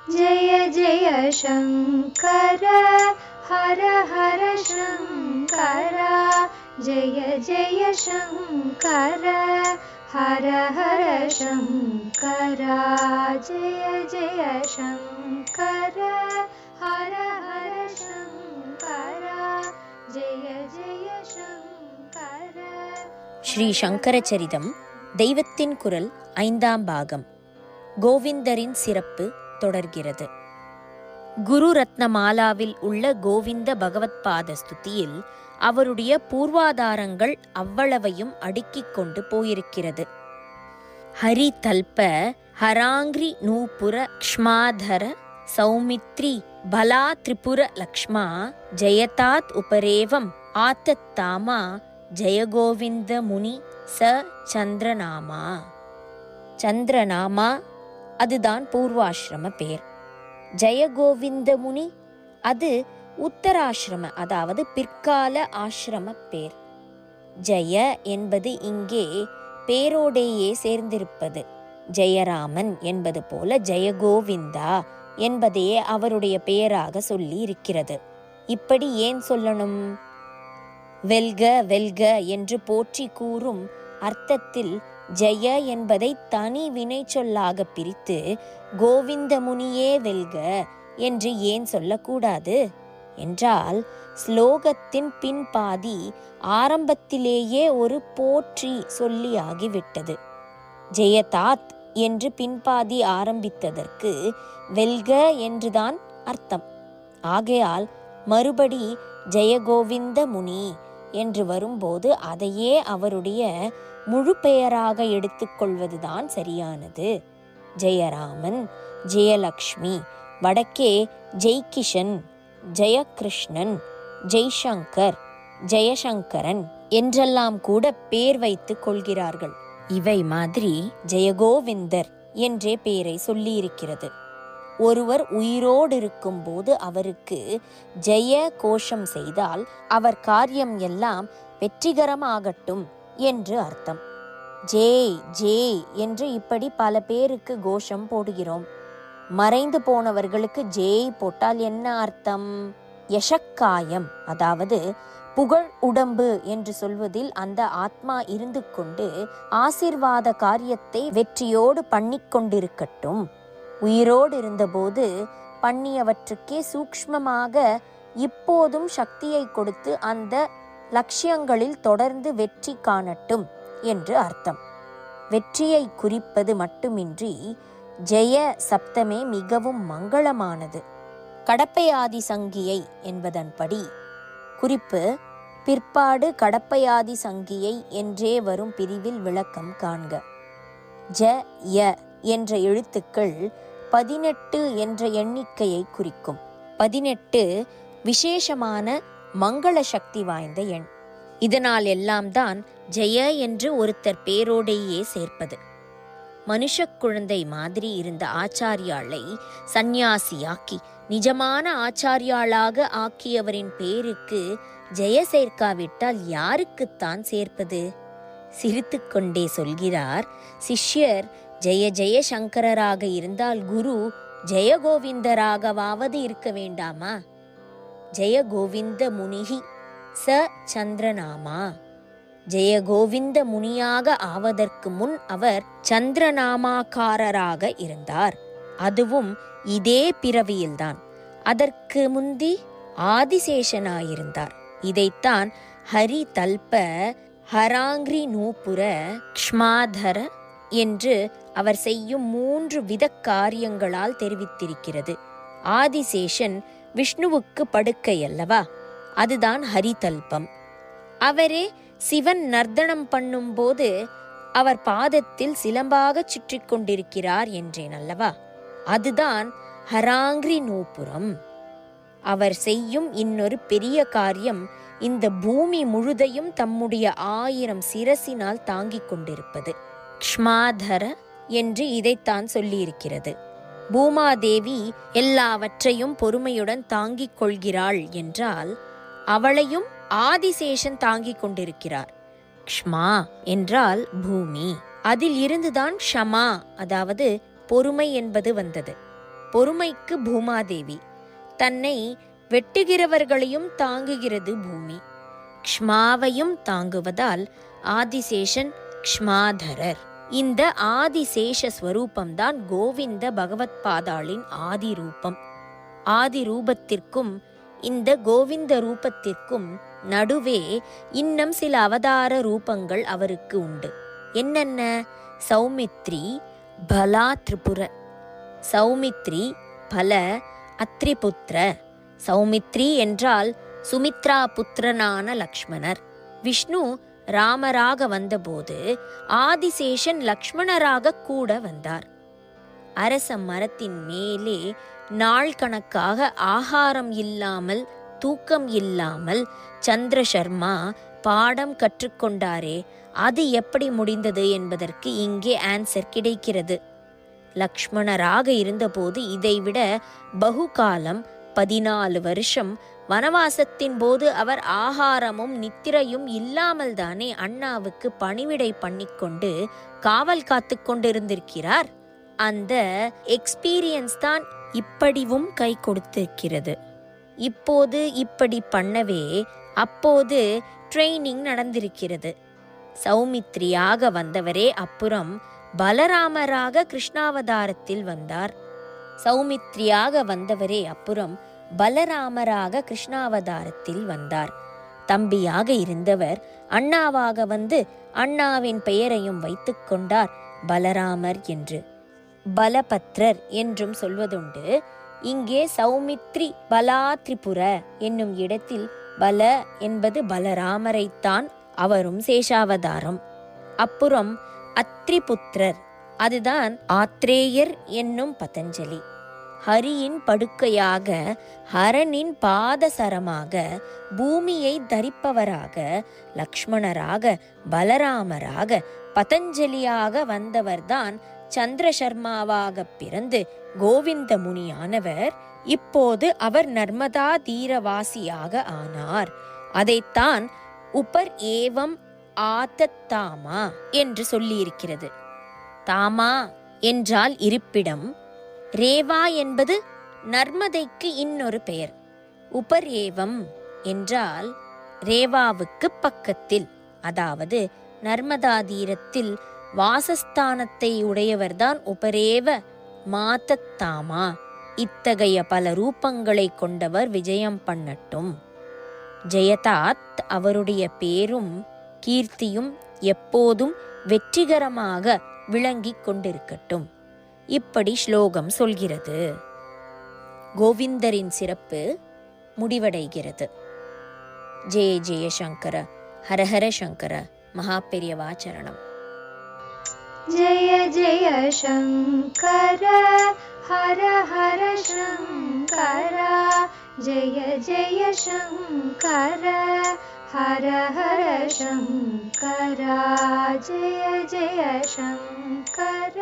जय जय शङ्कर हर हर शङ्कर जय जय शङ्कर हर हर शङ्कर जय जय शङ्कर हर हर शङ्कर जय जय शङ्कर. ஸ்ரீ சங்கரச்சரிதம் தெய்வத்தின் குரல் 5ஆம் பாகம். கோவிந்தரின் சிறப்பு தொடர்கிறது. குரு ரத்னமாலாவில் உள்ள கோவிந்த பகவத்பாத ஸ்துதியில் அவருடைய பூர்வாதாரங்கள் அவ்வளவையும் அடுக்கிக் கொண்டு போயிருக்கிறது. ஹரி தல்ப ஹராங்கிரி நூபுர க்ஷ்மாதர சௌமித்ரி பலா திரிபுர லக்ஷ்மா ஜெயதாத் உபரேவம் ஆத்தத்தாமா ஜெயகோவிந்த முனி ச சந்திரநாமா. சந்திரநாமா அதுதான் பூர்வாசிரம பேர். ஜெயகோவிந்த முனி அது உத்தராசிரம அதாவது பிற்கால ஆசிரம பேர். ஜெய என்பது இங்கே பேரோடையே சேர்ந்திருப்பது. ஜெயராமன் என்பது போல ஜெயகோவிந்தா என்பதையே அவருடைய பெயராக சொல்லி இருக்கிறது. இப்படி ஏன் சொல்லணும்? வெல்க வெல்க என்று போற்றி கூறும் அர்த்தத்தில் ஜெய என்பதை தனி வினை சொல்லாக பிரித்து கோவிந்த முனியே வெல்க என்று ஏன் சொல்லக்கூடாது என்றால், ஸ்லோகத்தின் பின்பாதி ஆரம்பத்திலேயே ஒரு போற்றி சொல்லியாகிவிட்டது. ஜெயதாத் என்று பின்பாதி ஆரம்பித்ததற்கு வெல்க என்றுதான் அர்த்தம். ஆகையால் மறுபடி ஜெயகோவிந்த முனி என்று வரும்போது அதையே அவருடைய முழு பெயராக எடுத்துக்கொள்வதுதான் சரியானது. ஜெயராமன், ஜெயலக்ஷ்மி, வடக்கே ஜெய்கிஷன், ஜெயகிருஷ்ணன், ஜெய்சங்கர், ஜெயசங்கரன் என்றெல்லாம் கூட பேர் வைத்து கொள்கிறார்கள். இவை மாதிரி ஜெயகோவிந்தர் என்றே பெயரை சொல்லியிருக்கிறது. ஒருவர் உயிரோடு இருக்கும்போது அவருக்கு ஜெய கோஷம் செய்தால் அவர் காரியம் எல்லாம் வெற்றிகரமாகட்டும் என்று அர்த்தம். ஜேய் ஜேய் என்று இப்படி பல பேருக்கு கோஷம் போடுகிறோம். மறைந்து போனவர்களுக்கு ஜேய் போட்டால் என்ன அர்த்தம்? யசக்காயம் அதாவது புகழ் உடம்பு என்று சொல்வதில் அந்த ஆத்மா இருந்து கொண்டு ஆசீர்வாத காரியத்தை வெற்றியோடு பண்ணிக்கொண்டிருக்கட்டும். உயிரோடு இருந்தபோது பண்ணியவற்றுக்கே சூக்ஷ்மமாக இப்போதும் சக்தியை கொடுத்து அந்த லட்சியங்களில் தொடர்ந்து வெற்றி காணட்டும் என்று அர்த்தம். வெற்றியை குறிப்பது மட்டுமின்றி ஜெய சப்தமே மிகவும் மங்களமானது. கடப்பையாதி சங்கியை என்பதன்படி குறிப்பு பிற்பாடு கடப்பையாதி சங்கியை என்றே வரும் பிரிவில் விளக்கம் காண்க. ஜ ய என்ற எழுத்துக்கள் 18 என்ற எண்ணிக்கையை குறிக்கும். 18 விசேஷமான மங்கள சக்தி வாய்ந்த எண். இதனால் எல்லாம் தான் ஜெய என்று ஒருத்தர் பேரோடையே சேர்ப்பது. மனுஷ குழந்தை மாதிரி இருந்த ஆச்சாரியாளை சந்நியாசியாக்கி நிஜமான ஆச்சாரியாளாக ஆக்கியவரின் பேருக்கு ஜெய சேர்க்காவிட்டால் யாருக்குத்தான் சேர்ப்பது? சிரித்து கொண்டே சொல்கிறார், சிஷ்யர் ஜெய ஜெய சங்கரராக இருந்தால் குரு ஜெயகோவிந்தராகவாவது இருக்க வேண்டாமா? ஜெயகோவிந்த முனிஹி ச சந்திரநாமா. ஜெயகோவிந்த முனியாக ஆவதற்கு முன் அவர் சந்திரநாமாக்காரராக இருந்தார். அதுவும் இதே பிறவியில்தான். அதற்கு முந்தி ஆதிசேஷனாயிருந்தார். இதைத்தான் ஹரி தல்ப ஹராங்கிரி நூபுர க்ஷ்மாதர என்று அவர் செய்யும் 3 வித காரியங்களால் தெரிவித்திருக்கிறது. ஆதிசேஷன் விஷ்ணுவுக்கு படுக்கை அல்லவா, அதுதான் ஹரிதல்பம். அவரே சிவன் நர்த்தனம் பண்ணும்போது அவர் பாதத்தில் சிலம்பாக சுற்றி கொண்டிருக்கிறார் என்றேன் அல்லவா, அதுதான் ஹராங்கிரி நூபுரம். அவர் செய்யும் இன்னொரு பெரிய காரியம் இந்த பூமி முழுதையும் தம்முடைய 1000 சிரசினால் தாங்கிக் கொண்டிருப்பது. க்ஷ்மாதர என்று இதைத்தான் சொல்லியிருக்கிறது. பூமாதேவி எல்லாவற்றையும் பொறுமையுடன் தாங்கிக் கொள்கிறாள் என்றால் அவளையும் ஆதிசேஷன் தாங்கிக் கொண்டிருக்கிறார். க்ஷ்மா என்றால் பூமி, அதில் இருந்துதான் க்ஷமா அதாவது பொறுமை என்பது வந்தது. பொறுமைக்கு பூமாதேவி. தன்னை வெட்டுகிறவர்களையும் தாங்குகிறது பூமி. க்ஷ்மாவையும் தாங்குவதால் ஆதிசேஷன் க்ஷ்மாதரர். இந்த ஆதிசேஷ ஸ்வரூபம்தான் கோவிந்த பகவத் பாதாளின் ஆதி ரூபம். ஆதி ரூபத்திற்கும் இந்த கோவிந்த ரூபத்திற்கும் நடுவே இன்னும் சில அவதார ரூபங்கள் அவருக்கு உண்டு. என்னென்ன? சௌமித்ரி, பலா திரிபுர. சௌமித்ரி, பல, அத்ரிபுத்திர. சௌமித்ரி என்றால் சுமித்ரா புத்திரனான லக்ஷ்மணர். விஷ்ணு ராமராக வந்தபோது ஆதிசேஷன் லக்ஷ்மணராக கூட வந்தார். அரச மரத்தின் மேலே நாள் கணக்காக ஆகாரம் இல்லாமல் தூக்கம் இல்லாமல் சந்திரசர்மா பாடம் கற்றுக்கொண்டாரே, அது எப்படி முடிந்தது என்பதற்கு இங்கே ஆன்சர் கிடைக்கிறது. லக்ஷ்மணராக இருந்தபோது இதைவிட பகுகாலம் 14 வருஷம் வனவாசத்தின் போது அவர் ஆகாரமும் நித்திரையும் இல்லாமல் தானே அண்ணாவுக்கு பணிவிடை பண்ணிக்கொண்டு காவல் காத்து கொண்டிருந்திருக்கிறார். அந்த எக்ஸ்பீரியன்ஸ் தான் இப்படிவும் கை கொடுத்திருக்கிறது. இப்போது இப்படி பண்ணவே அப்போது ட்ரெயினிங் நடந்திருக்கிறது. சௌமித்ரியாக வந்தவரே அப்புறம் பலராமராக கிருஷ்ணாவதாரத்தில் வந்தார். சௌமித்ரியாக வந்தவரே அப்புறம் பலராமராக கிருஷ்ணாவதாரத்தில் வந்தார். தம்பியாக இருந்தவர் அண்ணாவாக வந்து அண்ணாவின் பெயரையும் வைத்துக் கொண்டார் பலராமர் என்று. பலபத்ரர் என்றும் சொல்வதுண்டு. இங்கே சௌமித்ரி பலா திரிபுர என்னும் இடத்தில் பல என்பது பலராமரைத்தான். அவரும் சேஷாவதாரம். அப்புறம் அத்ரிபுத்திரர், அதுதான் ஆத்ரேயர் என்னும் பதஞ்சலி. ஹரியின் படுக்கையாக, ஹரனின் பாதசரமாக, பூமியை தரிப்பவராக, லக்ஷ்மணராக, பலராமராக, பதஞ்சலியாக வந்தவர்தான் சந்திரசர்மாவாக பிறந்து கோவிந்த முனியானவர். இப்போது அவர் நர்மதா தீரவாசியாக ஆனார். அதைத்தான் உபர் ஏவம் ஆதத்தாமா என்று சொல்லியிருக்கிறது. தாமா என்றால் இருப்பிடம், ரேவா என்பது நர்மதைக்கு இன்னொரு பெயர். உபர் ஏவம் என்றால் ரேவாவுக்கு பக்கத்தில், அதாவது நர்மதா தீரத்தில் வாசஸ்தானத்தை உடையவர்தான் உபரேவ மாதத்தாமா. இத்தகைய பல ரூபங்களை கொண்டவர் விஜயம் பண்ணட்டும். ஜெயதாத் அவருடைய பேரும் கீர்த்தியும் எப்போதும் வெற்றிகரமாக விளங்கிக் கொண்டிருக்கட்டும். இப்படி ஸ்லோகம் சொல்கிறது. கோவிந்தரின் சிறப்பு முடிவடைகிறது. ஜெய ஜெய சங்கர, ஹரஹர சங்கர, மகாபெரியவா சரணம். जय जय शङ्कर हर हर शङ्कर जय जय शङ्कर हर हर शङ्कर जय जय शङ्कर।